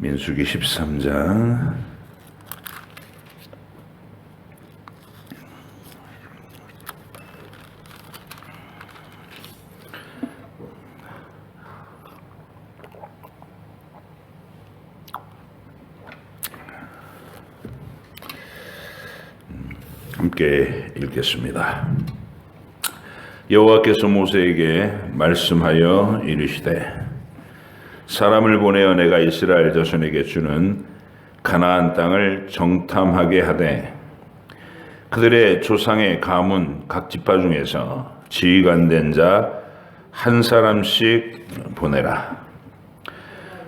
민수기 13장 함께 읽겠습니다. 여호와께서 모세에게 말씀하여 이르시되 사람을 보내어 내가 이스라엘 자손에게 주는 가나안 땅을 정탐하게 하되 그들의 조상의 가문 각 지파 중에서 지휘관된 자 한 사람씩 보내라.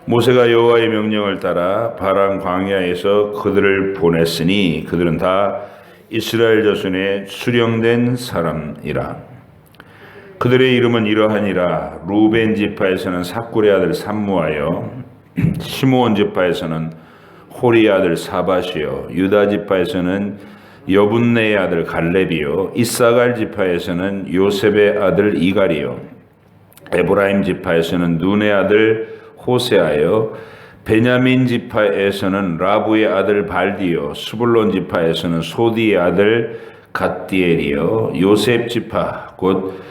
모세가 여호와의 명령을 따라 바란 광야에서 그들을 보냈으니 그들은 다 이스라엘 자손의 수령된 사람이라. 그들의 이름은 이러하니라. 루벤 지파에서는 삭굴의 아들 삼무하여, 시므온 지파에서는 호리의 아들 사밧이요, 유다 지파에서는 여분네의 아들 갈렙이요, 이사갈 지파에서는 요셉의 아들 이갈이요, 에브라임 지파에서는 눈의 아들 호세아요, 베냐민 지파에서는 라부의 아들 발디요, 스불론 지파에서는 소디의 아들 갓디엘이요, 요셉 지파 곧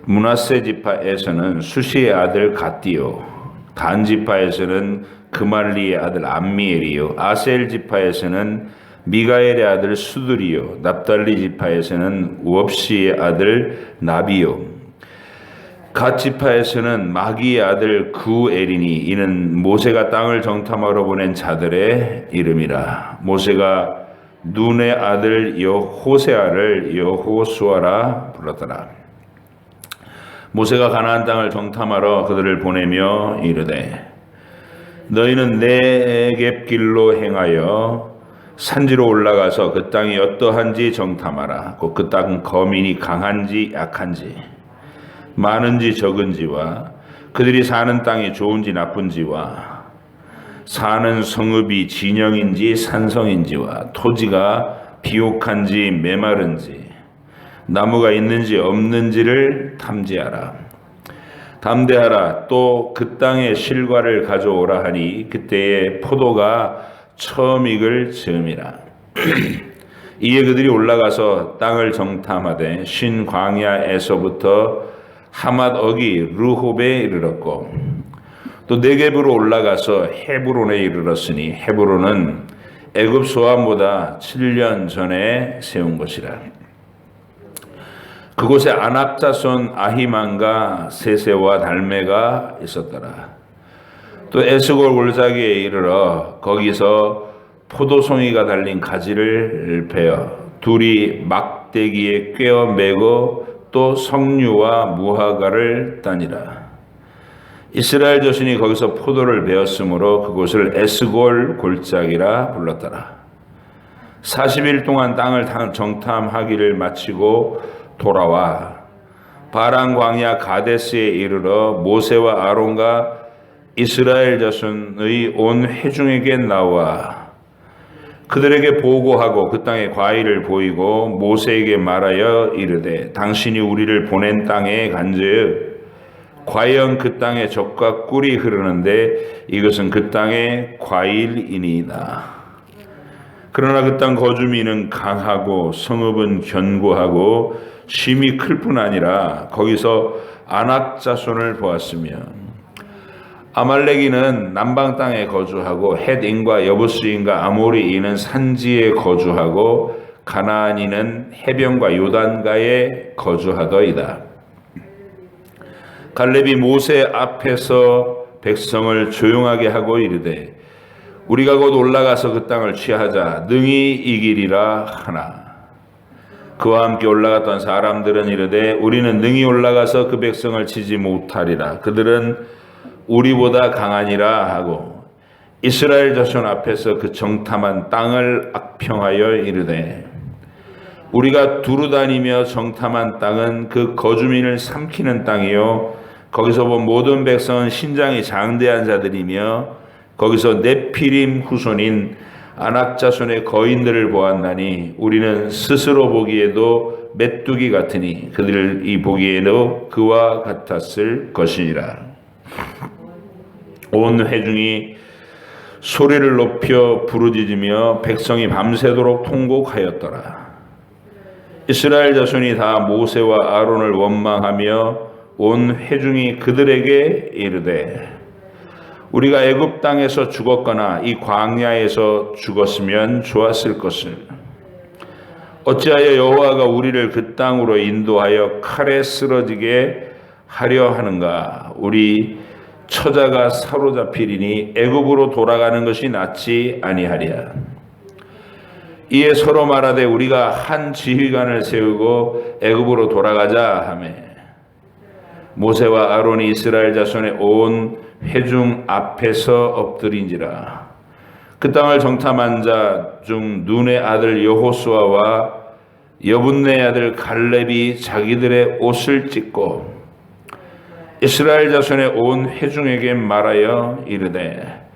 므낫세 지파에서는 수시의 아들 갓디요, 단 지파에서는 그말리의 아들 암미엘이요, 아셀 지파에서는 미가엘의 아들 수들이요, 납달리 지파에서는 우업시의 아들 나비요, 갓 지파에서는 마기의 아들 구엘이니 이는 모세가 땅을 정탐하러 보낸 자들의 이름이라. 모세가 눈의 아들 호세아를 여호수아라 불렀더라. 모세가 가나안 땅을 정탐하러 그들을 보내며 이르되 너희는 네겝길로 행하여 산지로 올라가서 그 땅이 어떠한지 정탐하라. 곧 그 땅 거민이 강한지 약한지 많은지 적은지와 그들이 사는 땅이 좋은지 나쁜지와 사는 성읍이 진영인지 산성인지와 토지가 비옥한지 메마른지 나무가 있는지 없는지를 탐지하라. 담대하라. 또 그 땅의 실과를 가져오라 하니 그때에 포도가 처음 익을 즈음이라. 이에 그들이 올라가서 땅을 정탐하되 신 광야에서부터 하맛 어기 르홉에 이르렀고 또 네겝으로 올라가서 헤브론에 이르렀으니 헤브론은 애굽 소암보다 7년 전에 세운 것이라. 그곳에 아낙 자손 아히만과 세세와 달메가 있었더라. 또 에스골 골짜기에 이르러 거기서 포도송이가 달린 가지를 베어 둘이 막대기에 꿰어 매고 또 석류와 무화과를 따니라. 이스라엘 자손이 거기서 포도를 베었으므로 그곳을 에스골 골짜기라 불렀더라. 40일 동안 땅을 정탐하기를 마치고 돌아와 바란 광야 가데스에 이르러 모세와 아론과 이스라엘 자손의 온 회중에게 나와 그들에게 보고하고 그 땅의 과일을 보이고 모세에게 말하여 이르되 당신이 우리를 보낸 땅에 간즉 과연 그 땅에 젖과 꿀이 흐르는데 이것은 그 땅의 과일이니이다. 그러나 그 땅 거주민은 강하고 성읍은 견고하고 심이 클 뿐 아니라 거기서 아낙 자손을 보았으며 아말렉인은 남방 땅에 거주하고 헷인과 여부스인과 아모리인은 산지에 거주하고 가나안인은 해변과 요단가에 거주하더이다. 갈렙이 모세 앞에서 백성을 조용하게 하고 이르되 우리가 곧 올라가서 그 땅을 취하자 능히 이기리라 하나. 그와 함께 올라갔던 사람들은 이르되 우리는 능히 올라가서 그 백성을 치지 못하리라. 그들은 우리보다 강하니라 하고 이스라엘 자손 앞에서 그 정탐한 땅을 악평하여 이르되 우리가 두루 다니며 정탐한 땅은 그 거주민을 삼키는 땅이요 거기서 본 모든 백성은 신장이 장대한 자들이며 거기서 네피림 후손인 아낙 자손의 거인들을 보았나니 우리는 스스로 보기에도 메뚜기 같으니 그들이 보기에도 그와 같았을 것이니라. 온 회중이 소리를 높여 부르짖으며 백성이 밤새도록 통곡하였더라. 이스라엘 자손이 다 모세와 아론을 원망하며 온 회중이 그들에게 이르되 우리가 애굽 땅에서 죽었거나 이 광야에서 죽었으면 좋았을 것을 어찌하여 여호와가 우리를 그 땅으로 인도하여 칼에 쓰러지게 하려 하는가. 우리 처자가 사로잡히리니 애굽으로 돌아가는 것이 낫지 아니하랴. 이에 서로 말하되 우리가 한 지휘관을 세우고 애굽으로 돌아가자 하매 모세와 아론이 이스라엘 자손의 온 회중 앞에서 엎드린지라. 그 땅을 정탐한 자 중 눈의 아들 여호수아와 여분네 아들 갈렙이 자기들의 옷을 찢고 이스라엘 자손의 온 회중에게 말하여 이르되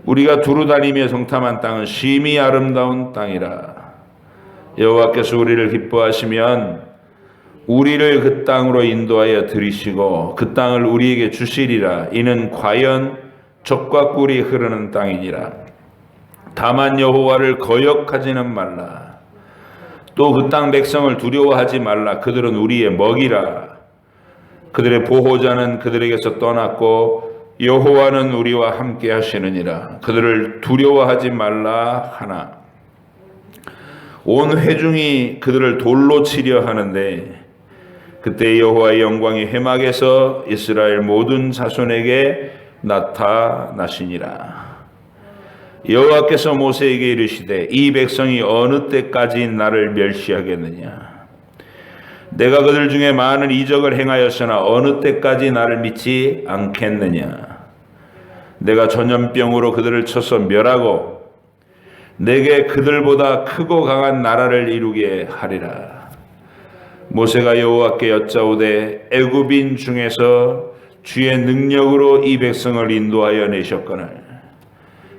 우리가 두루 다니며 정탐한 땅은 심히 아름다운 땅이라. 여호와께서 우리를 기뻐하시면 우리를 그 땅으로 인도하여 들이시고 그 땅을 우리에게 주시리라. 이는 과연 젖과 꿀이 흐르는 땅이니라. 다만 여호와를 거역하지는 말라. 또 그 땅 백성을 두려워하지 말라. 그들은 우리의 먹이라. 그들의 보호자는 그들에게서 떠났고 여호와는 우리와 함께 하시느니라. 그들을 두려워하지 말라 하나. 온 회중이 그들을 돌로 치려 하는데 그때 여호와의 영광이 회막에서 이스라엘 모든 자손에게 나타나시니라. 여호와께서 모세에게 이르시되 이 백성이 어느 때까지 나를 멸시하겠느냐. 내가 그들 중에 많은 이적을 행하였으나 어느 때까지 나를 믿지 않겠느냐. 내가 전염병으로 그들을 쳐서 멸하고 내게 그들보다 크고 강한 나라를 이루게 하리라. 모세가 여호와께 여짜오되 애굽인 중에서 주의 능력으로 이 백성을 인도하여 내셨거늘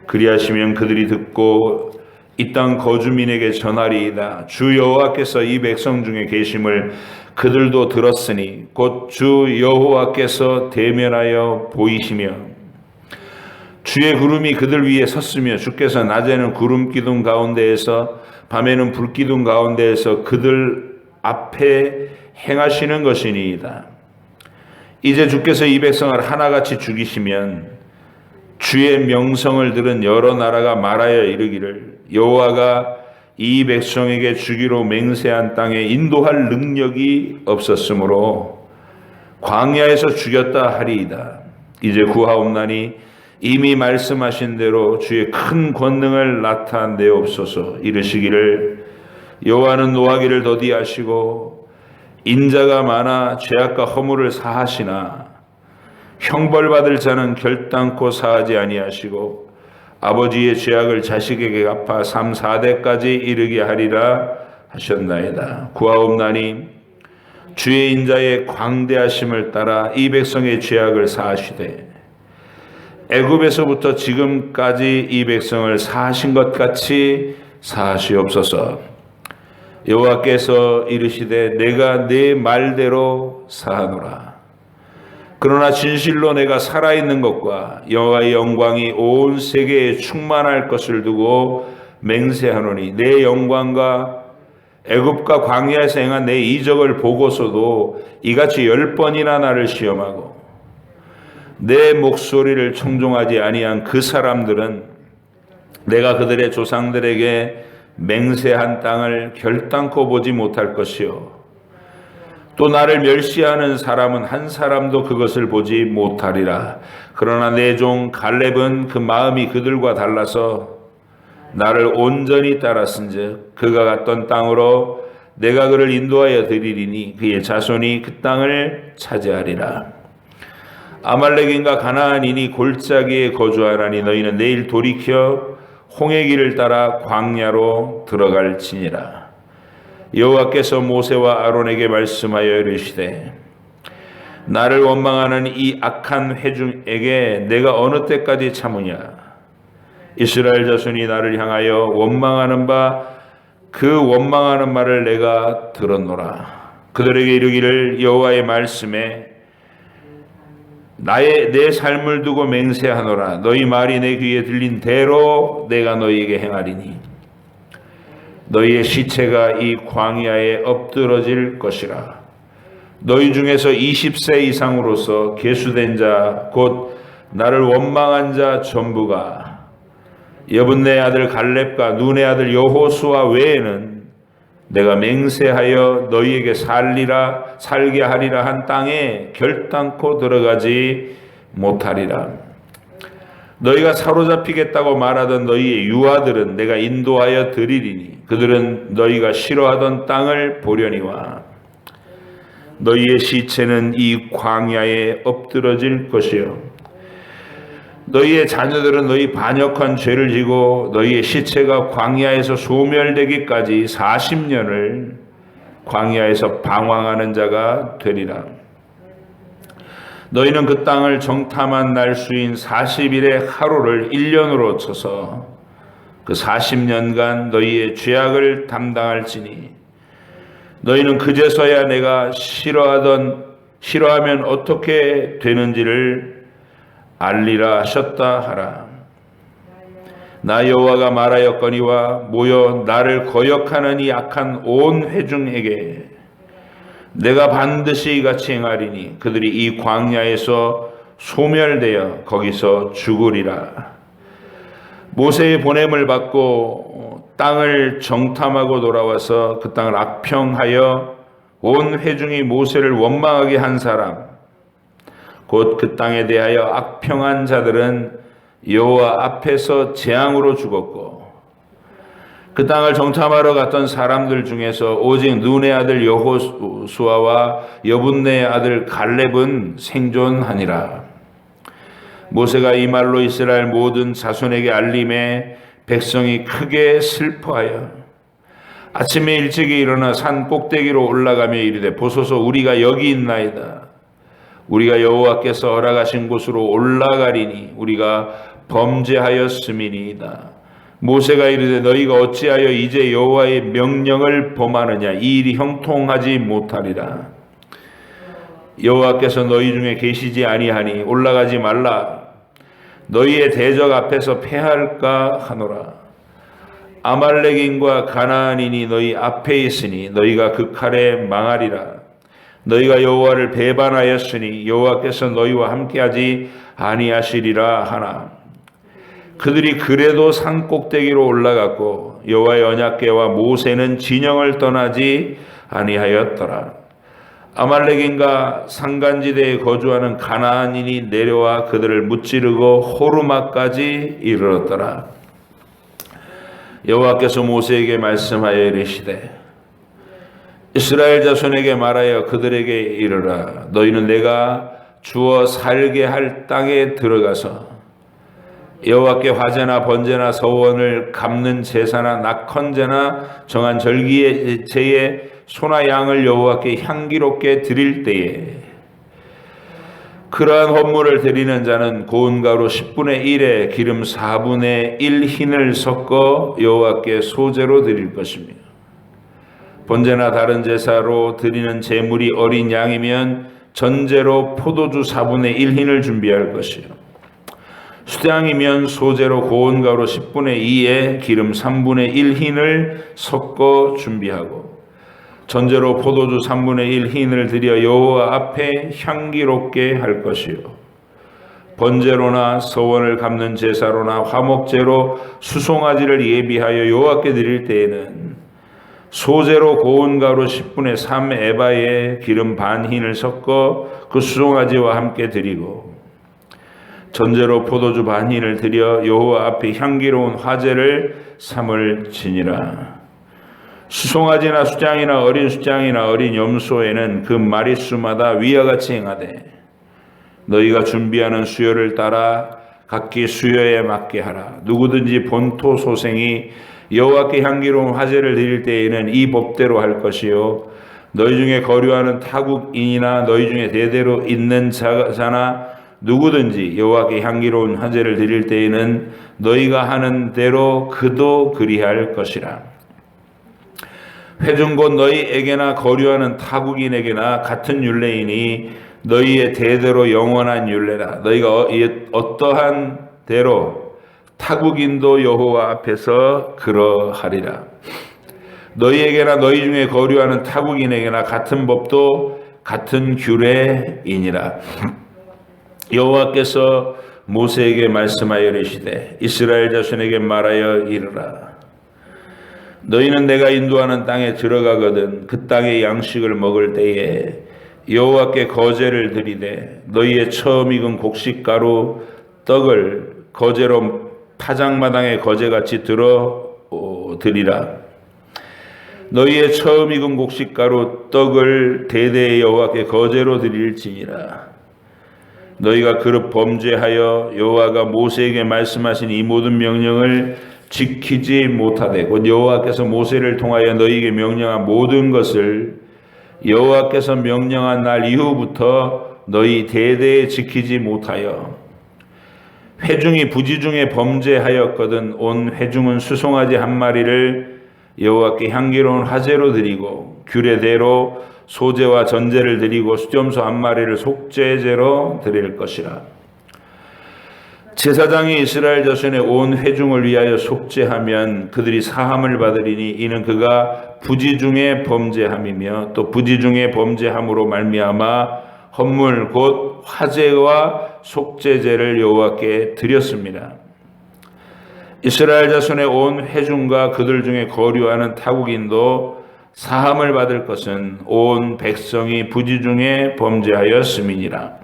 그리하시면 그들이 듣고 이 땅 거주민에게 전하리이다. 주 여호와께서 이 백성 중에 계심을 그들도 들었으니 곧 주 여호와께서 대면하여 보이시며 주의 구름이 그들 위에 섰으며 주께서 낮에는 구름 기둥 가운데에서 밤에는 불 기둥 가운데에서 그들 앞에 행하시는 것이니이다. 이제 주께서 이 백성을 하나같이 죽이시면 주의 명성을 들은 여러 나라가 말하여 이르기를 여호와가 이 백성에게 주기로 맹세한 땅에 인도할 능력이 없었으므로 광야에서 죽였다 하리이다. 이제 구하옵나니 이미 말씀하신 대로 주의 큰 권능을 나타내옵소서. 이르시기를 여호와는 노하기를 더디하시고 인자가 많아 죄악과 허물을 사하시나 형벌받을 자는 결단코 사하지 아니하시고 아버지의 죄악을 자식에게 갚아 3, 4대까지 이르게 하리라 하셨나이다. 구하옵나니 주의 인자의 광대하심을 따라 이 백성의 죄악을 사하시되 애굽에서부터 지금까지 이 백성을 사하신 것 같이 사하시옵소서. 여호와께서 이르시되 내가 네 말대로 사하노라. 그러나 진실로 내가 살아있는 것과 여호와의 영광이 온 세계에 충만할 것을 두고 맹세하노니 내 영광과 애굽과 광야에서 행한 내 이적을 보고서도 이같이 10번이나 나를 시험하고 내 목소리를 청종하지 아니한 그 사람들은 내가 그들의 조상들에게 맹세한 땅을 결단코 보지 못할 것이요 또 나를 멸시하는 사람은 한 사람도 그것을 보지 못하리라. 그러나 내 종 갈렙은 그 마음이 그들과 달라서 나를 온전히 따랐은즉 그가 갔던 땅으로 내가 그를 인도하여 드리리니 그의 자손이 그 땅을 차지하리라. 아말렉인과 가나안인이 골짜기에 거주하라니 너희는 내일 돌이켜 홍해 길을 따라 광야로 들어갈지니라. 여호와께서 모세와 아론에게 말씀하여 이르시되 나를 원망하는 이 악한 회중에게 내가 어느 때까지 참으냐. 이스라엘 자손이 나를 향하여 원망하는 바 그 원망하는 말을 내가 들었노라. 그들에게 이르기를 여호와의 말씀에 내 삶을 두고 맹세하노라. 너희 말이 내 귀에 들린 대로 내가 너희에게 행하리니 너희의 시체가 이 광야에 엎드러질 것이라. 너희 중에서 20세 이상으로서 계수된 자 곧 나를 원망한 자 전부가 여분네 아들 갈렙과 눈의 아들 여호수아 외에는 내가 맹세하여 너희에게 살게 하리라 한 땅에 결단코 들어가지 못하리라. 너희가 사로잡히겠다고 말하던 너희의 유아들은 내가 인도하여 드리리니 그들은 너희가 싫어하던 땅을 보려니와 너희의 시체는 이 광야에 엎드러질 것이요 너희의 자녀들은 너희 반역한 죄를 지고 너희의 시체가 광야에서 소멸되기까지 40년을 광야에서 방황하는 자가 되리라. 너희는 그 땅을 정탐한 날수인 40일의 하루를 1년으로 쳐서 그 40년간 너희의 죄악을 담당할지니 너희는 그제서야 내가 싫어하면 어떻게 되는지를 알리라 하셨다 하라. 나 여호와가 말하였거니와 모여 나를 거역하는 이 악한 온 회중에게 내가 반드시 이같이 행하리니 그들이 이 광야에서 소멸되어 거기서 죽으리라. 모세의 보냄을 받고 땅을 정탐하고 돌아와서 그 땅을 악평하여 온 회중이 모세를 원망하게 한 사람 곧 그 땅에 대하여 악평한 자들은 여호와 앞에서 재앙으로 죽었고 그 땅을 정탐하러 갔던 사람들 중에서 오직 눈의 아들 여호수아와 여분네의 아들 갈렙은 생존하니라. 모세가 이 말로 이스라엘 모든 자손에게 알림해 백성이 크게 슬퍼하여 아침에 일찍이 일어나 산 꼭대기로 올라가며 이르되 보소서 우리가 여기 있나이다. 우리가 여호와께서 허락하신 곳으로 올라가리니 우리가 범죄하였음이니이다. 모세가 이르되 너희가 어찌하여 이제 여호와의 명령을 범하느냐 이 일이 형통하지 못하리라. 여호와께서 너희 중에 계시지 아니하니 올라가지 말라. 너희의 대적 앞에서 패할까 하노라. 아말렉인과 가나안인이 너희 앞에 있으니 너희가 그 칼에 망하리라. 너희가 여호와를 배반하였으니 여호와께서 너희와 함께하지 아니하시리라 하나. 그들이 그래도 산 꼭대기로 올라갔고 여호와의 언약궤와 모세는 진영을 떠나지 아니하였더라. 아말렉인과 산간지대에 거주하는 가나안인이 내려와 그들을 무찌르고 호르마까지 이르렀더라. 여호와께서 모세에게 말씀하여 이르시되 이스라엘 자손에게 말하여 그들에게 이르라. 너희는 내가 주어 살게 할 땅에 들어가서 여호와께 화제나 번제나 서원을 갚는 제사나 낙헌제나 정한 절기의 제에 소나 양을 여호와께 향기롭게 드릴 때에 그러한 헌물을 드리는 자는 고운 가루 10분의 1에 기름 4분의 1 흰을 섞어 여호와께 소제로 드릴 것입니다. 번제나 다른 제사로 드리는 제물이 어린 양이면 전제로 포도주 4분의 1 흰을 준비할 것이요 수양이면 소제로 고운 가루 10분의 2에 기름 3분의 1 흰을 섞어 준비하고 전제로 포도주 3분의 1 흰을 드려 여호와 앞에 향기롭게 할 것이요 번제로나 서원을 갚는 제사로나 화목제로 수송아지를 예비하여 여호와께 드릴 때에는 소제로 고운 가루 10분의 3 에바에 기름 반 흰을 섞어 그 수송아지와 함께 드리고 전제로 포도주 반 흰을 드려 여호와 앞에 향기로운 화제를 삼을지니라. 수송아지나 수장이나 어린 수장이나 어린 염소에는 그 마리수마다 위와 같이 행하되 너희가 준비하는 수요를 따라 각기 수요에 맞게 하라. 누구든지 본토 소생이 여호와께 향기로운 화제를 드릴 때에는 이 법대로 할 것이요 너희 중에 거류하는 타국인이나 너희 중에 대대로 있는 자나 누구든지 여호와께 향기로운 화제를 드릴 때에는 너희가 하는 대로 그도 그리할 것이라. 회중 곧 너희에게나 거류하는 타국인에게나 같은 율례이니 너희의 대대로 영원한 율례라. 너희가 어떠한 대로 타국인도 여호와 앞에서 그러하리라. 너희에게나 너희 중에 거류하는 타국인에게나 같은 법도 같은 규례이니라. 여호와께서 모세에게 말씀하여 이르시되 이스라엘 자손에게 말하여 이르라. 너희는 내가 인도하는 땅에 들어가거든 그 땅의 양식을 먹을 때에 여호와께 거제를 드리되 너희의 처음 익은 곡식가루 떡을 거제로 타작마당에 거제같이 드리라. 너희의 처음 익은 곡식가루 떡을 대대의 여호와께 거제로 드릴지니라. 너희가 그릇 범죄하여 여호와가 모세에게 말씀하신 이 모든 명령을 지키지 못하되 곧 여호와께서 모세를 통하여 너희에게 명령한 모든 것을 여호와께서 명령한 날 이후부터 너희 대대에 지키지 못하여 회중이 부지 중에 범죄하였거든 온 회중은 수송아지 한 마리를 여호와께 향기로운 화제로 드리고 규례대로 소제와 전제를 드리고 수염소 한 마리를 속죄제로 드릴 것이라. 제사장이 이스라엘 자손의 온 회중을 위하여 속죄하면 그들이 사함을 받으리니 이는 그가 부지 중에 범죄함이며 또 부지 중에 범죄함으로 말미암아 헌물 곧 화제와 속죄제를 여호와께 드렸습니다. 이스라엘 자손의 온 회중과 그들 중에 거류하는 타국인도 사함을 받을 것은 온 백성이 부지 중에 범죄하였음이니라.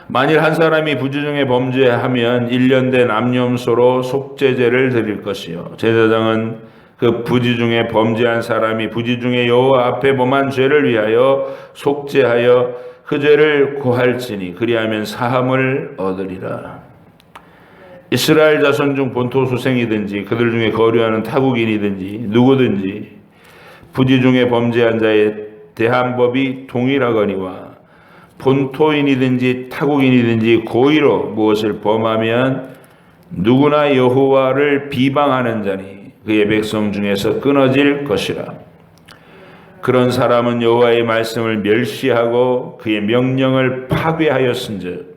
만일 한 사람이 부지 중에 범죄하면 1년 된 암염소로 속죄제를 드릴 것이요 제사장은 그 부지 중에 범죄한 사람이 부지 중에 여호와 앞에 범한 죄를 위하여 속죄하여 그 죄를 고할지니 그리하면 사함을 얻으리라. 이스라엘 자손 중 본토 수생이든지 그들 중에 거류하는 타국인이든지 누구든지 부지 중에 범죄한 자에 대한 법이 동일하거니와 본토인이든지 타국인이든지 고의로 무엇을 범하면 누구나 여호와를 비방하는 자니 그의 백성 중에서 끊어질 것이라. 그런 사람은 여호와의 말씀을 멸시하고 그의 명령을 파괴하였은즉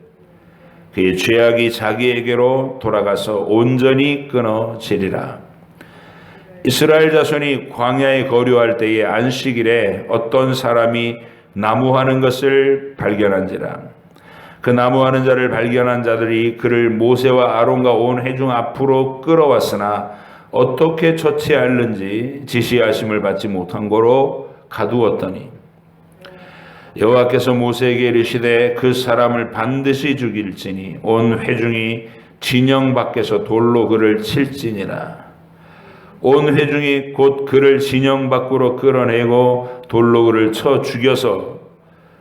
그의 죄악이 자기에게로 돌아가서 온전히 끊어지리라. 이스라엘 자손이 광야에 거류할 때에 안식일에 어떤 사람이 나무하는 것을 발견한지라. 그 나무하는 자를 발견한 자들이 그를 모세와 아론과 온 회중 앞으로 끌어왔으나 어떻게 처치할는지 지시하심을 받지 못한 거로 가두었더니 여호와께서 모세에게 이르시되 그 사람을 반드시 죽일지니 온 회중이 진영 밖에서 돌로 그를 칠지니라. 온 회중이 곧 그를 진영 밖으로 끌어내고 돌로 그를 쳐 죽여서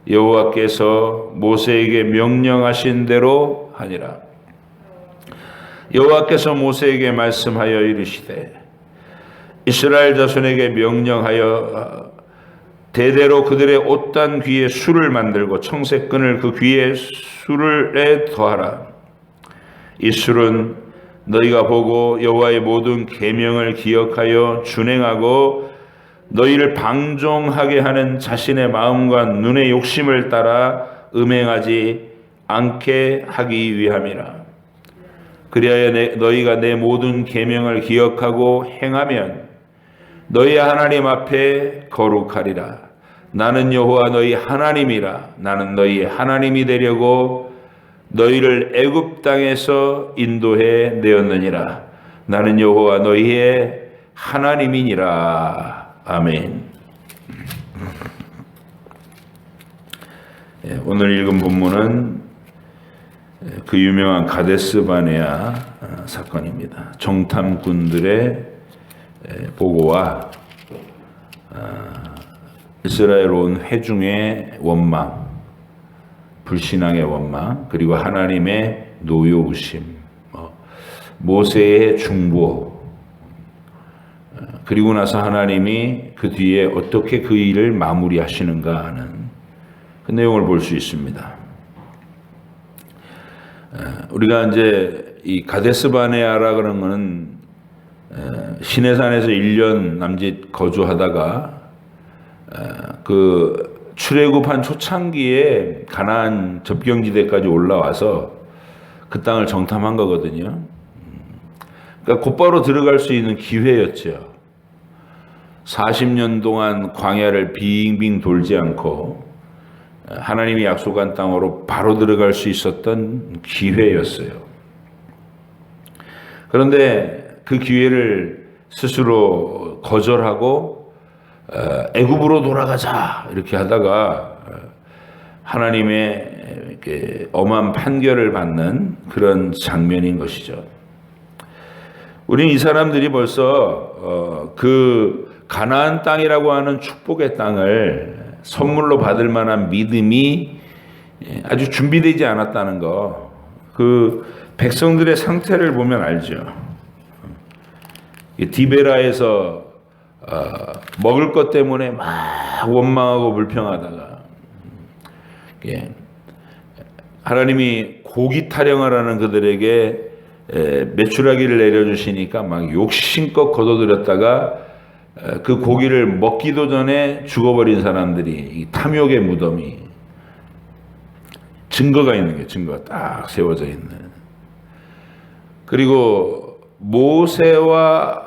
여호와께서 모세에게 명령하신 대로 하니라. 여호와께서 모세에게 말씀하여 이르시되 이스라엘 자손에게 명령하여 대대로 그들의 옷단 귀에 술을 만들고 청색끈을 그 귀에 술에 더하라. 이 술은 너희가 보고 여호와의 모든 계명을 기억하여 준행하고 너희를 방종하게 하는 자신의 마음과 눈의 욕심을 따라 음행하지 않게 하기 위함이라. 그리하여 너희가 내 모든 계명을 기억하고 행하면 너희 하나님 앞에 거룩하리라. 나는 여호와 너희 하나님이라. 나는 너희 하나님이 되려고 너희를 애굽 땅에서 인도해 내었느니라. 나는 여호와 너희의 하나님이니라. 아멘. 오늘 읽은 본문은 그 유명한 가데스 바네아 사건입니다. 정탐꾼들의 보고와 이스라엘 온 회중의 원망, 불신앙의 원망, 그리고 하나님의 노여우심, 모세의 중보, 그리고 나서 하나님이 그 뒤에 어떻게 그 일을 마무리하시는가 하는 그 내용을 볼 수 있습니다. 우리가 이제 이 가데스 바네아라 그런 거는 시내산에서 1년 남짓 거주하다가 그 출애굽한 초창기에 가나안 접경지대까지 올라와서 그 땅을 정탐한 거거든요. 그러니까 곧바로 들어갈 수 있는 기회였죠. 40년 동안 광야를 빙빙 돌지 않고 하나님이 약속한 땅으로 바로 들어갈 수 있었던 기회였어요. 그런데 그 기회를 스스로 거절하고 애굽으로 돌아가자 이렇게 하다가 하나님의 이렇게 엄한 판결을 받는 그런 장면인 것이죠. 우리는 이 사람들이 벌써 그 가나안 땅이라고 하는 축복의 땅을 선물로 받을 만한 믿음이 아주 준비되지 않았다는 거, 그 백성들의 상태를 보면 알죠. 디베라에서 먹을 것 때문에 막 원망하고 불평하다가 하나님이 고기 타령하라는 그들에게 메추라기를 내려주시니까 막 욕심껏 거둬들였다가 그 고기를 먹기도 전에 죽어버린 사람들이 탐욕의 무덤이 증거가 있는 게 증거가 딱 세워져 있는. 그리고 모세와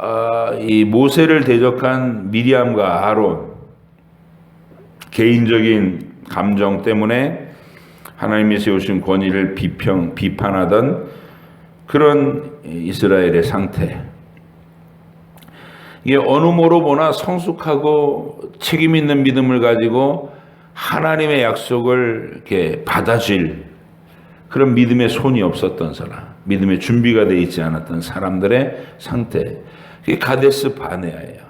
이 모세를 대적한 미리암과 아론, 개인적인 감정 때문에 하나님이 세우신 권위를 비판하던 그런 이스라엘의 상태. 이게 어느 모로 보나 성숙하고 책임 있는 믿음을 가지고 하나님의 약속을 이렇게 받아줄 그런 믿음의 손이 없었던 사람, 믿음의 준비가 되어 있지 않았던 사람들의 상태. 그게 가데스 바네아예요.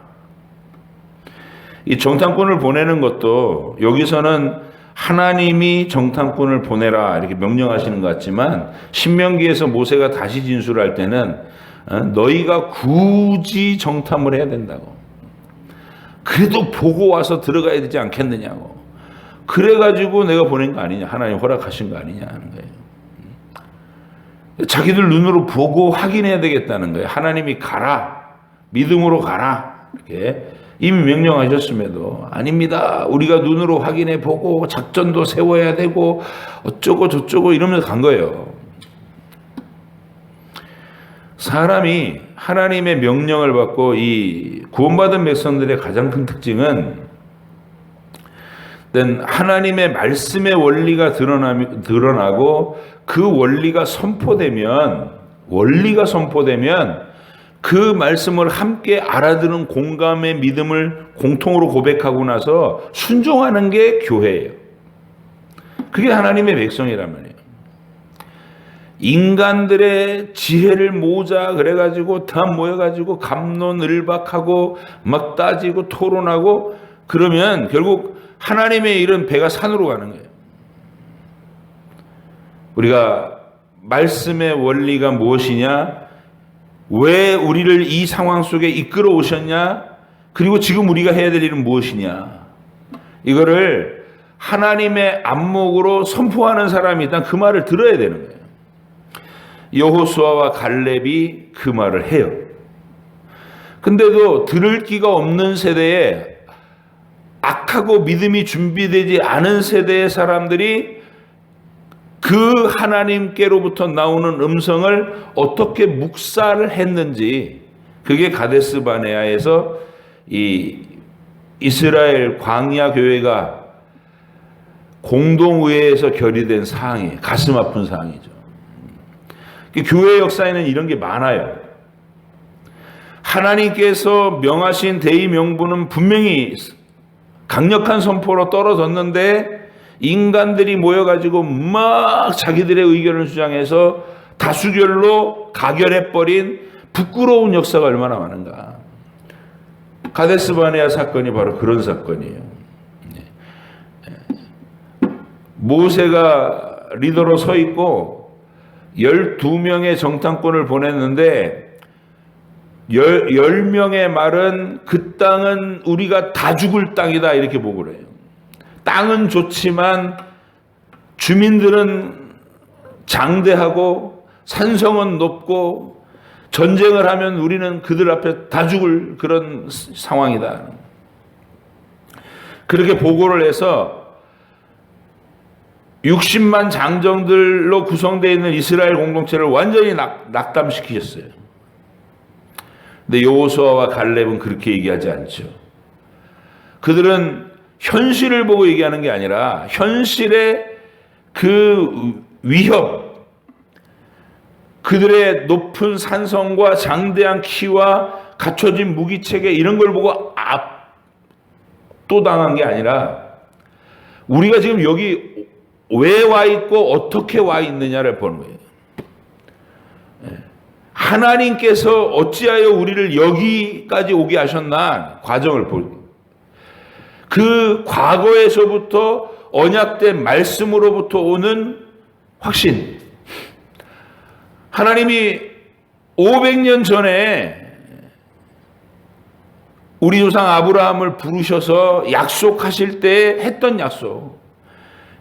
이 정탐꾼을 보내는 것도 여기서는 하나님이 정탐꾼을 보내라 이렇게 명령하시는 것 같지만 신명기에서 모세가 다시 진술할 때는 너희가 굳이 정탐을 해야 된다고. 그래도 보고 와서 들어가야 되지 않겠느냐고. 그래가지고 내가 보낸 거 아니냐. 하나님 허락하신 거 아니냐 하는 거예요. 자기들 눈으로 보고 확인해야 되겠다는 거예요. 하나님이 가라. 믿음으로 가라. 이렇게 이미 명령하셨음에도 아닙니다. 우리가 눈으로 확인해 보고 작전도 세워야 되고 어쩌고 저쩌고 이러면서 간 거예요. 사람이 하나님의 명령을 받고 이 구원받은 백성들의 가장 큰 특징은 하나님의 말씀의 원리가 드러나고 그 원리가 선포되면 그 말씀을 함께 알아듣는 공감의 믿음을 공통으로 고백하고 나서 순종하는 게 교회예요. 그게 하나님의 백성이란 말이에요. 인간들의 지혜를 모으자 그래가지고 다 모여가지고 갑론을박하고 막 따지고 토론하고 그러면 결국 하나님의 일은 배가 산으로 가는 거예요. 우리가 말씀의 원리가 무엇이냐, 왜 우리를 이 상황 속에 이끌어 오셨냐, 그리고 지금 우리가 해야 될 일은 무엇이냐, 이거를 하나님의 안목으로 선포하는 사람이 일단 그 말을 들어야 되는 거예요. 여호수아와 갈렙이 그 말을 해요. 근데도 들을 기가 없는 세대에 악하고 믿음이 준비되지 않은 세대의 사람들이 그 하나님께로부터 나오는 음성을 어떻게 묵살을 했는지, 그게 가데스 바네아에서 이 이스라엘 광야 교회가 공동의회에서 결의된 사항이에요. 가슴 아픈 사항이죠. 교회 역사에는 이런 게 많아요. 하나님께서 명하신 대의 명분은 분명히 강력한 선포로 떨어졌는데 인간들이 모여가지고 막 자기들의 의견을 주장해서 다수결로 가결해버린 부끄러운 역사가 얼마나 많은가. 가데스 바네아 사건이 바로 그런 사건이에요. 모세가 리더로 서 있고 12명의 정탐꾼을 보냈는데 10명의 말은 그 땅은 우리가 다 죽을 땅이다 이렇게 보고를 해요. 땅은 좋지만 주민들은 장대하고 산성은 높고 전쟁을 하면 우리는 그들 앞에 다 죽을 그런 상황이다. 그렇게 보고를 해서 60만 장정들로 구성되어 있는 이스라엘 공동체를 완전히 낙담시키셨어요. 근데 여호수아와 갈렙은 그렇게 얘기하지 않죠. 그들은 현실을 보고 얘기하는 게 아니라 현실의 그 위협, 그들의 높은 산성과 장대한 키와 갖춰진 무기체계 이런 걸 보고 압도당한 게 아니라 우리가 지금 여기 왜 와 있고 어떻게 와 있느냐를 보는 거예요. 하나님께서 어찌하여 우리를 여기까지 오게 하셨나 과정을 볼. 그 과거에서부터 언약된 말씀으로부터 오는 확신. 하나님이 500년 전에 우리 조상 아브라함을 부르셔서 약속하실 때 했던 약속.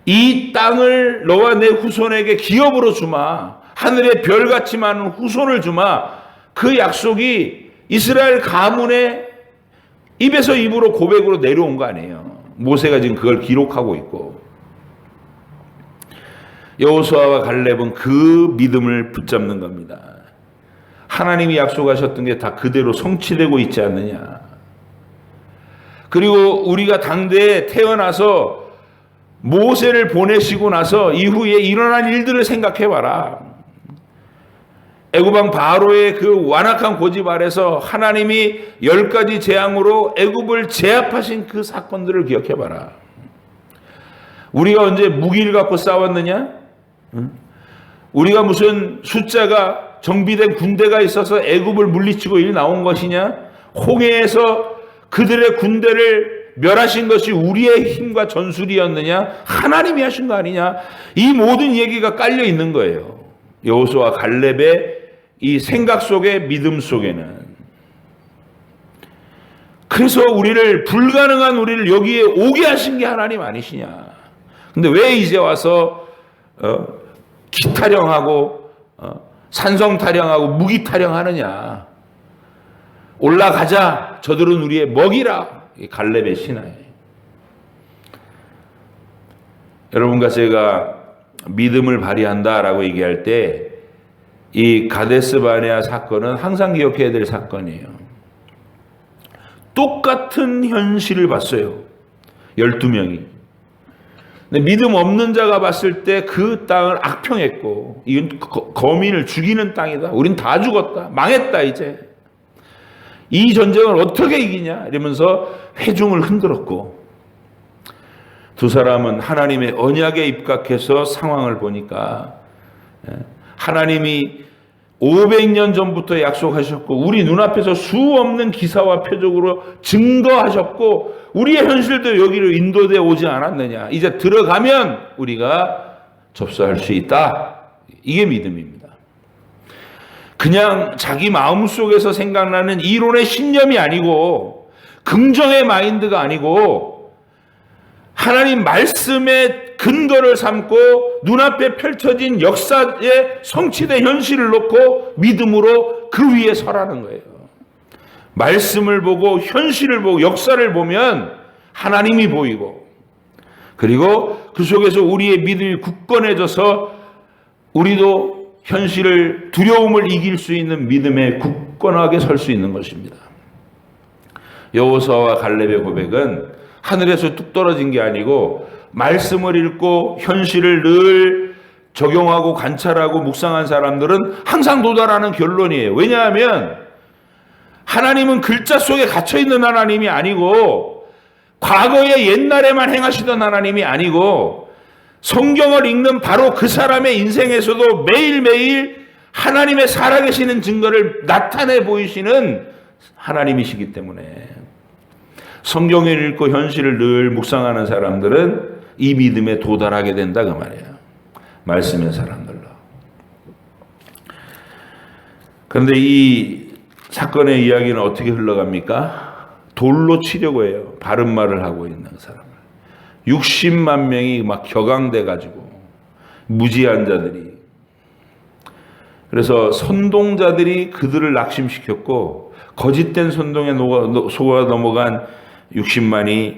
이 땅을 너와 내 후손에게 기업으로 주마. 하늘의 별같이 많은 후손을 주마. 그 약속이 이스라엘 가문의 입에서 입으로 고백으로 내려온 거 아니에요. 모세가 지금 그걸 기록하고 있고. 여호수아와 갈렙은 그 믿음을 붙잡는 겁니다. 하나님이 약속하셨던 게 다 그대로 성취되고 있지 않느냐. 그리고 우리가 당대에 태어나서 모세를 보내시고 나서 이후에 일어난 일들을 생각해 봐라. 애굽왕 바로의 그 완악한 고집 아래서 하나님이 10가지 재앙으로 애굽을 제압하신 그 사건들을 기억해 봐라. 우리가 언제 무기를 갖고 싸웠느냐? 우리가 무슨 숫자가 정비된 군대가 있어서 애굽을 물리치고 일 나온 것이냐? 홍해에서 그들의 군대를 멸하신 것이 우리의 힘과 전술이었느냐? 하나님이 하신 거 아니냐? 이 모든 얘기가 깔려 있는 거예요. 여호수아 갈렙의 이 생각 속에, 믿음 속에는. 그래서 우리를, 불가능한 우리를 여기에 오게 하신 게 하나님 아니시냐? 근데 왜 이제 와서 기 타령하고 산성 타령하고 무기 타령하느냐? 올라가자. 저들은 우리의 먹이라. 갈렙의 신하예요. 여러분과 제가 믿음을 발휘한다라고 얘기할 때 이 가데스 바네아 사건은 항상 기억해야 될 사건이에요. 똑같은 현실을 봤어요. 12명이. 근데 믿음 없는 자가 봤을 때 그 땅을 악평했고, 이건 거민을 죽이는 땅이다. 우린 다 죽었다. 망했다 이제. 이 전쟁을 어떻게 이기냐 이러면서 회중을 흔들었고, 두 사람은 하나님의 언약에 입각해서 상황을 보니까 하나님이 500년 전부터 약속하셨고 우리 눈앞에서 수없는 기사와 표적으로 증거하셨고 우리의 현실도 여기로 인도되어 오지 않았느냐. 이제 들어가면 우리가 접수할 수 있다. 이게 믿음입니다. 그냥 자기 마음속에서 생각나는 이론의 신념이 아니고 긍정의 마인드가 아니고 하나님 말씀의 근거를 삼고 눈앞에 펼쳐진 역사의 성취된 현실을 놓고 믿음으로 그 위에 서라는 거예요. 말씀을 보고 현실을 보고 역사를 보면 하나님이 보이고, 그리고 그 속에서 우리의 믿음이 굳건해져서 우리도 현실을, 두려움을 이길 수 있는 믿음에 굳건하게 설 수 있는 것입니다. 여호수아와 갈렙의 고백은 하늘에서 뚝 떨어진 게 아니고 말씀을 읽고 현실을 늘 적용하고 관찰하고 묵상한 사람들은 항상 도달하는 결론이에요. 왜냐하면 하나님은 글자 속에 갇혀있는 하나님이 아니고 과거에 옛날에만 행하시던 하나님이 아니고 성경을 읽는 바로 그 사람의 인생에서도 매일매일 하나님의 살아계시는 증거를 나타내 보이시는 하나님이시기 때문에 성경을 읽고 현실을 늘 묵상하는 사람들은 이 믿음에 도달하게 된다 그 말이에요. 말씀의 사람들로. 그런데 이 사건의 이야기는 어떻게 흘러갑니까? 돌로 치려고 해요. 바른 말을 하고 있는 사람을. 60만 명이 막 격앙돼 가지고 무지한 자들이. 그래서 선동자들이 그들을 낙심시켰고 거짓된 선동에 속아 넘어간 60만이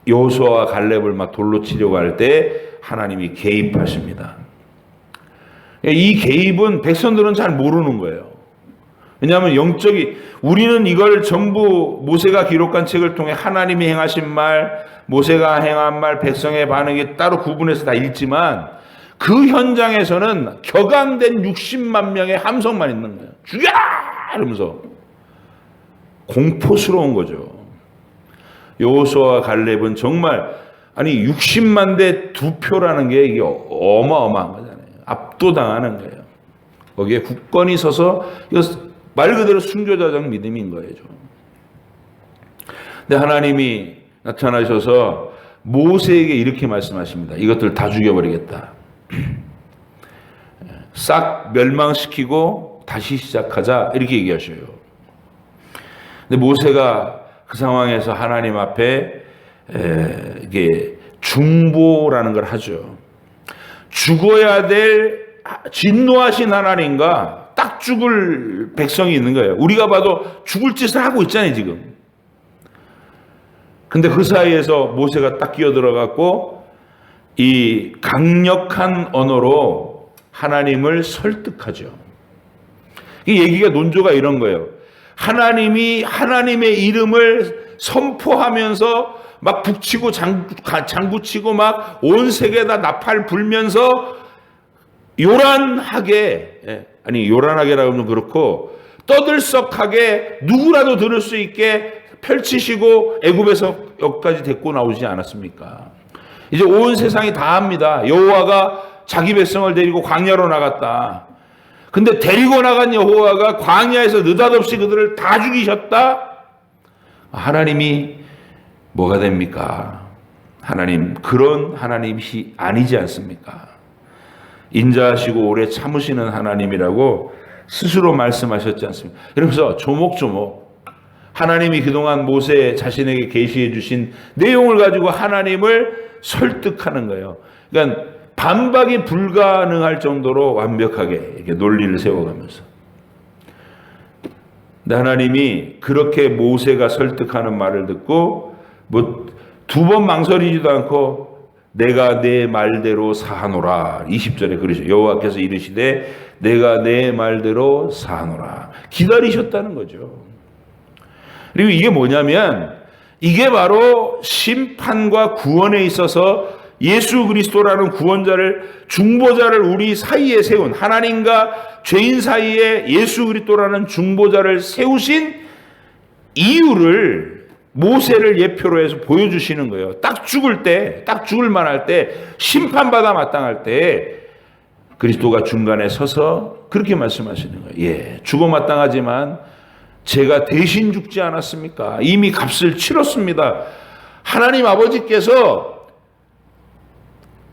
여호수아와 갈렙을 막 돌로 치려고 할 때 하나님이 개입하십니다. 이 개입은 백성들은 잘 모르는 거예요. 왜냐하면 우리는 이걸 전부 모세가 기록한 책을 통해 하나님이 행하신 말, 모세가 행한 말, 백성의 반응이 따로 구분해서 다 읽지만 그 현장에서는 격앙된 60만 명의 함성만 있는 거예요. 죽여! 이러면서 공포스러운 거죠. 여호수아와 갈렙은 정말 60만 대 2표라는 게 이게 어마어마한 거잖아요. 압도당하는 거예요. 거기에 굳건히 서서 이거 말 그대로 순교자적 믿음인 거예요. 근데 하나님이 나타나셔서 모세에게 이렇게 말씀하십니다. 이것들 다 죽여버리겠다. 싹 멸망시키고 다시 시작하자 이렇게 얘기하셔요. 근데 모세가 그 상황에서 하나님 앞에 이게 중보라는 걸 하죠. 죽어야 될 진노하신 하나님과 딱 죽을 백성이 있는 거예요. 우리가 봐도 죽을 짓을 하고 있잖아요, 지금. 근데 그 사이에서 모세가 딱 끼어들어갖고 이 강력한 언어로 하나님을 설득하죠. 이 얘기가 논조가 이런 거예요. 하나님이 하나님의 이름을 선포하면서 막 북치고 장구치고 막 온 세계에다 나팔 불면서 요란하게, 요란하게라고 하면 그렇고 떠들썩하게 누구라도 들을 수 있게 펼치시고 애굽에서 여기까지 데리고 나오지 않았습니까? 이제 온 세상이 다 압니다. 여호와가 자기 백성을 데리고 광야로 나갔다. 근데 데리고 나간 여호와가 광야에서 느닷없이 그들을 다 죽이셨다? 하나님이 뭐가 됩니까? 하나님, 그런 하나님이 아니지 않습니까? 인자하시고 오래 참으시는 하나님이라고 스스로 말씀하셨지 않습니까? 이러면서 조목조목 하나님이 그동안 모세 자신에게 계시해 주신 내용을 가지고 하나님을 설득하는 거예요. 그러니까 반박이 불가능할 정도로 완벽하게 이렇게 논리를 세워가면서. 근데 하나님이 그렇게 모세가 설득하는 말을 듣고 두 번 망설이지도 않고 내가 내 말대로 사하노라. 20절에 그러죠. 여호와께서 이르시되 내가 내 말대로 사하노라. 기다리셨다는 거죠. 그리고 이게 뭐냐면 이게 바로 심판과 구원에 있어서 예수 그리스도라는 구원자를, 중보자를 우리 사이에 세운, 하나님과 죄인 사이에 예수 그리스도라는 중보자를 세우신 이유를 모세를 예표로 해서 보여주시는 거예요. 딱 죽을 만할 때, 심판받아 마땅할 때 그리스도가 중간에 서서 그렇게 말씀하시는 거예요. 예, 죽어 마땅하지만 제가 대신 죽지 않았습니까? 이미 값을 치렀습니다. 하나님 아버지께서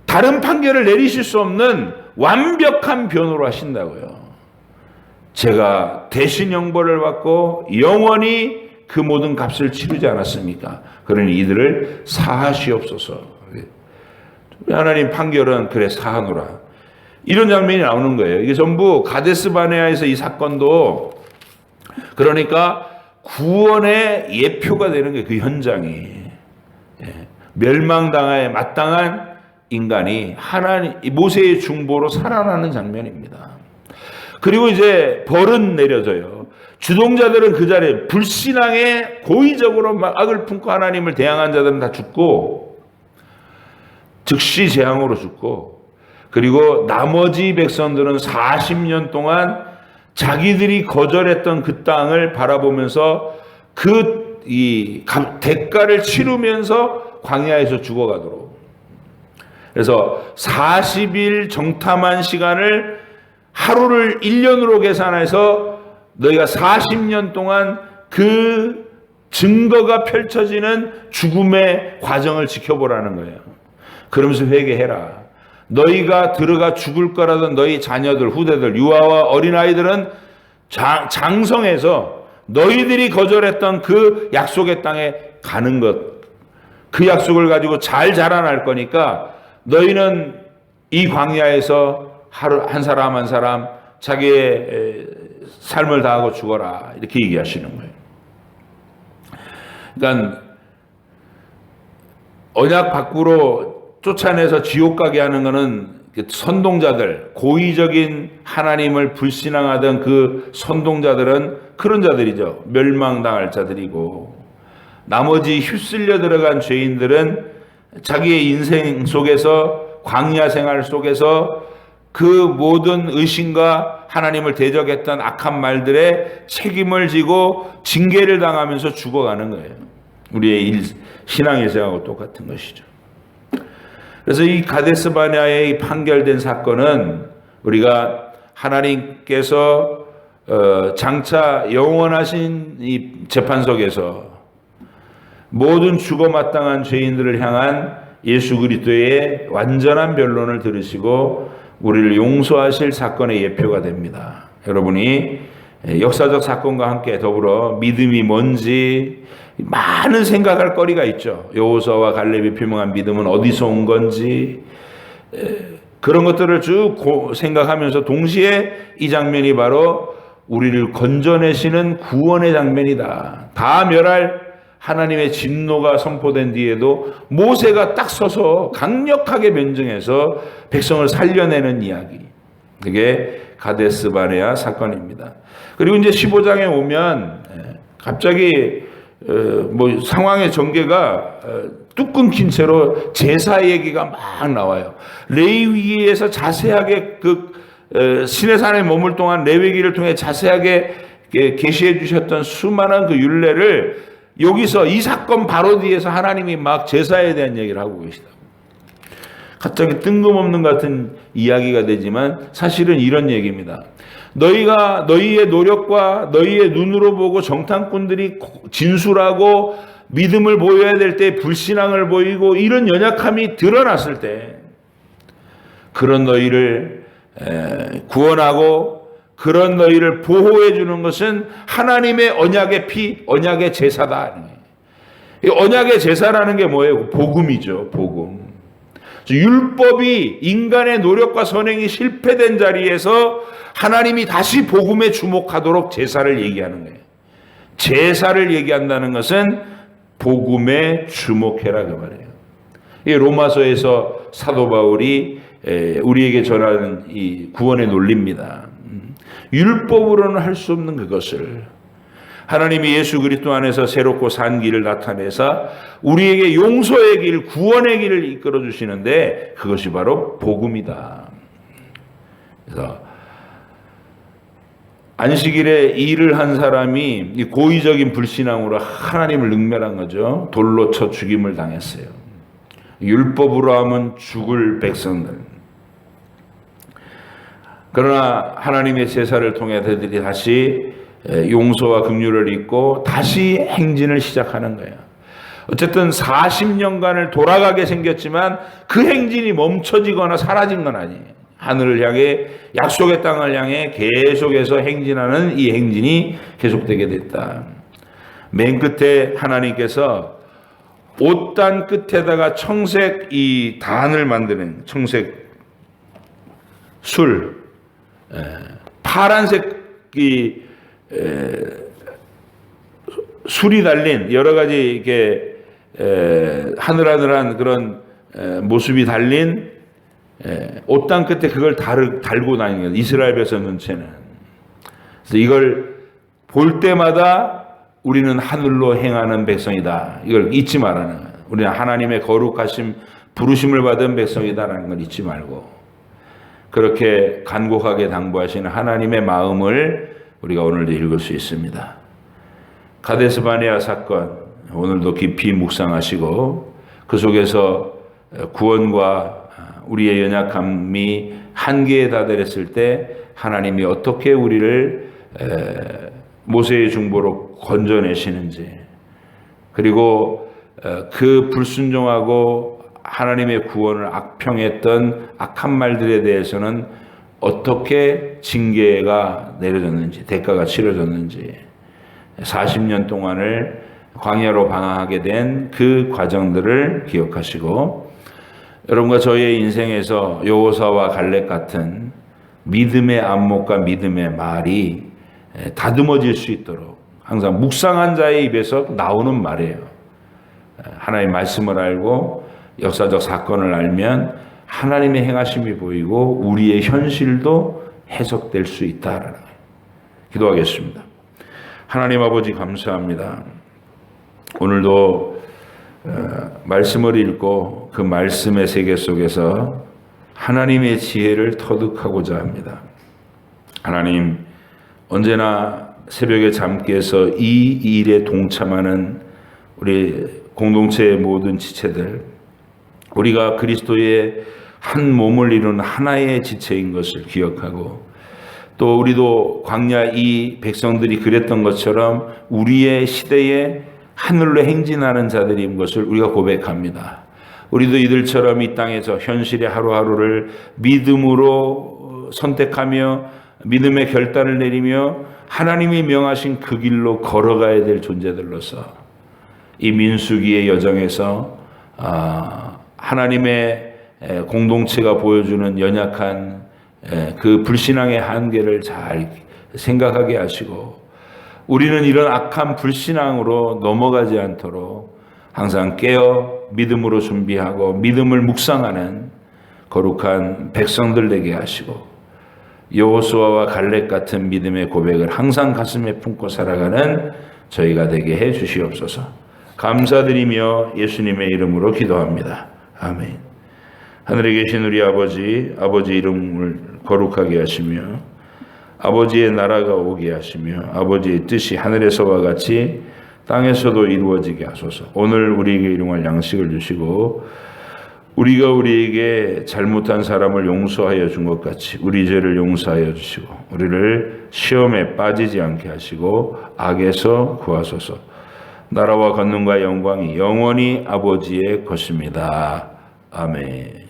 다른 판결을 내리실 수 없는 완벽한 변호를 하신다고요. 제가 대신 형벌을 받고 영원히 그 모든 값을 치르지 않았습니까? 그러니 이들을 사하시옵소서. 하나님 판결은 그래 사하노라. 이런 장면이 나오는 거예요. 이게 전부 가데스 바네아에서 이 사건도 그러니까 구원의 예표가 되는 게 그 현장이. 멸망당하에 마땅한 인간이 모세의 중보로 살아나는 장면입니다. 그리고 이제 벌은 내려져요. 주동자들은 그 자리에 불신앙에 고의적으로 막 악을 품고 하나님을 대항한 자들은 다 죽고 즉시 재앙으로 죽고, 그리고 나머지 백성들은 40년 동안 자기들이 거절했던 그 땅을 바라보면서 이 대가를 치르면서 광야에서 죽어가도록. 그래서 40일 정탐한 시간을 하루를 1년으로 계산해서 너희가 40년 동안 그 증거가 펼쳐지는 죽음의 과정을 지켜보라는 거예요. 그러면서 회개해라. 너희가 들어가 죽을 거라던 너희 자녀들, 후대들, 유아와 어린아이들은 장성해서 너희들이 거절했던 그 약속의 땅에 가는 것, 그 약속을 가지고 잘 자라날 거니까 너희는 이 광야에서 하루 한 사람 한 사람 자기의 삶을 다하고 죽어라. 이렇게 얘기하시는 거예요. 그러니까 언약 밖으로 쫓아내서 지옥 가게 하는 것은 선동자들, 고의적인 하나님을 불신앙하던 그 선동자들은 그런 자들이죠. 멸망당할 자들이고, 나머지 휩쓸려 들어간 죄인들은 자기의 인생 속에서, 광야 생활 속에서 그 모든 의심과 하나님을 대적했던 악한 말들의 책임을 지고 징계를 당하면서 죽어가는 거예요. 우리의 신앙 일생하고 똑같은 것이죠. 그래서 이 가데스 바네아에 판결된 사건은 우리가 하나님께서 장차 영원하신 이 재판석에서 모든 죽어 마땅한 죄인들을 향한 예수 그리스도의 완전한 변론을 들으시고 우리를 용서하실 사건의 예표가 됩니다. 여러분이 역사적 사건과 함께 더불어 믿음이 뭔지 많은 생각할 거리가 있죠. 여호수아와 갈렙이 표명한 믿음은 어디서 온 건지, 그런 것들을 쭉 생각하면서 동시에 이 장면이 바로 우리를 건져내시는 구원의 장면이다. 다 멸할 하나님의 진노가 선포된 뒤에도 모세가 딱 서서 강력하게 변증해서 백성을 살려내는 이야기. 그게 가데스 바네아 사건입니다. 그리고 이제 15장에 오면 갑자기 상황의 전개가 뚝 끊긴 채로 제사 얘기가 막 나와요. 레위기에서 자세하게 시내산에 머물 동안 레위기를 통해 자세하게 계시해 주셨던 수많은 그 율례를 여기서 이 사건 바로 뒤에서 하나님이 막 제사에 대한 얘기를 하고 계시다. 갑자기 뜬금없는 같은 이야기가 되지만 사실은 이런 얘기입니다. 너희가 너희의 노력과 너희의 눈으로 보고 정탐꾼들이 진술하고 믿음을 보여야 될 때 불신앙을 보이고 이런 연약함이 드러났을 때 그런 너희를 구원하고 그런 너희를 보호해 주는 것은 하나님의 언약의 피, 언약의 제사다. 이 언약의 제사라는 게 뭐예요? 복음이죠. 복음. 율법이 인간의 노력과 선행이 실패된 자리에서 하나님이 다시 복음에 주목하도록 제사를 얘기하는 거예요. 제사를 얘기한다는 것은 복음에 주목해라 그 말이에요. 이 로마서에서 사도 바울이 우리에게 전하는 이 구원의 논리입니다. 율법으로는 할 수 없는 그것을 하나님이 예수 그리스도 안에서 새롭고 산 길을 나타내사 우리에게 용서의 길, 구원의 길을 이끌어 주시는데 그것이 바로 복음이다. 그래서 안식일에 일을 한 사람이 고의적인 불신앙으로 하나님을 능멸한 거죠. 돌로 쳐 죽임을 당했어요. 율법으로 하면 죽을 백성들. 그러나 하나님의 제사를 통해 그들이 다시 용서와 긍휼을 입고 다시 행진을 시작하는 거예요. 어쨌든 40년간을 돌아가게 생겼지만 그 행진이 멈춰지거나 사라진 건 아니에요. 하늘을 향해 약속의 땅을 향해 계속해서 행진하는 이 행진이 계속되게 됐다. 맨 끝에 하나님께서 옷단 끝에다가 청색 이 단을 만드는 청색 술, 파란색 이 술이 달린 여러 가지 이렇게 하늘하늘한 그런 모습이 달린 옷단 끝에 그걸 달고 다니는 거예요. 이스라엘 백성 전체는. 그래서 이걸 볼 때마다 우리는 하늘로 행하는 백성이다. 이걸 잊지 말라는 거예요. 우리는 하나님의 거룩하심, 부르심을 받은 백성이다라는 걸 잊지 말고 그렇게 간곡하게 당부하시는 하나님의 마음을 우리가 오늘도 읽을 수 있습니다. 가데스 바네아 사건 오늘도 깊이 묵상하시고 그 속에서 구원과 우리의 연약함이 한계에 다다랐을 때 하나님이 어떻게 우리를 모세의 중보로 건져내시는지 그리고 그 불순종하고 하나님의 구원을 악평했던 악한 말들에 대해서는 어떻게 징계가 내려졌는지 대가가 치러졌는지 40년 동안을 광야로 방황하게 된 그 과정들을 기억하시고 여러분과 저의 인생에서 여호수아와 갈렙 같은 믿음의 안목과 믿음의 말이 다듬어질 수 있도록 항상 묵상한 자의 입에서 나오는 말이에요. 하나님의 말씀을 알고 역사적 사건을 알면 하나님의 행하심이 보이고 우리의 현실도 해석될 수 있다라는 거예요. 기도하겠습니다. 하나님 아버지 감사합니다. 오늘도 말씀을 읽고 그 말씀의 세계 속에서 하나님의 지혜를 터득하고자 합니다. 하나님, 언제나 새벽에 잠 깨서 이 일에 동참하는 우리 공동체의 모든 지체들, 우리가 그리스도의 한 몸을 이루는 하나의 지체인 것을 기억하고, 또 우리도 광야 이 백성들이 그랬던 것처럼 우리의 시대에 하늘로 행진하는 자들인 것을 우리가 고백합니다. 우리도 이들처럼 이 땅에서 현실의 하루하루를 믿음으로 선택하며 믿음의 결단을 내리며 하나님이 명하신 그 길로 걸어가야 될 존재들로서 이 민수기의 여정에서 하나님의 공동체가 보여주는 연약한 그 불신앙의 한계를 잘 생각하게 하시고, 우리는 이런 악한 불신앙으로 넘어가지 않도록 항상 깨어 믿음으로 준비하고 믿음을 묵상하는 거룩한 백성들 되게 하시고, 여호수아와 갈렙 같은 믿음의 고백을 항상 가슴에 품고 살아가는 저희가 되게 해 주시옵소서. 감사드리며 예수님의 이름으로 기도합니다. 아멘. 하늘에 계신 우리 아버지 이름을 거룩하게 하시며 아버지의 나라가 오게 하시며 아버지의 뜻이 하늘에서와 같이 땅에서도 이루어지게 하소서. 오늘 우리에게 일용할 양식을 주시고 우리가 우리에게 잘못한 사람을 용서하여 준 것 같이 우리 죄를 용서하여 주시고 우리를 시험에 빠지지 않게 하시고 악에서 구하소서. 나라와 권능과 영광이 영원히 아버지의 것입니다. 아멘.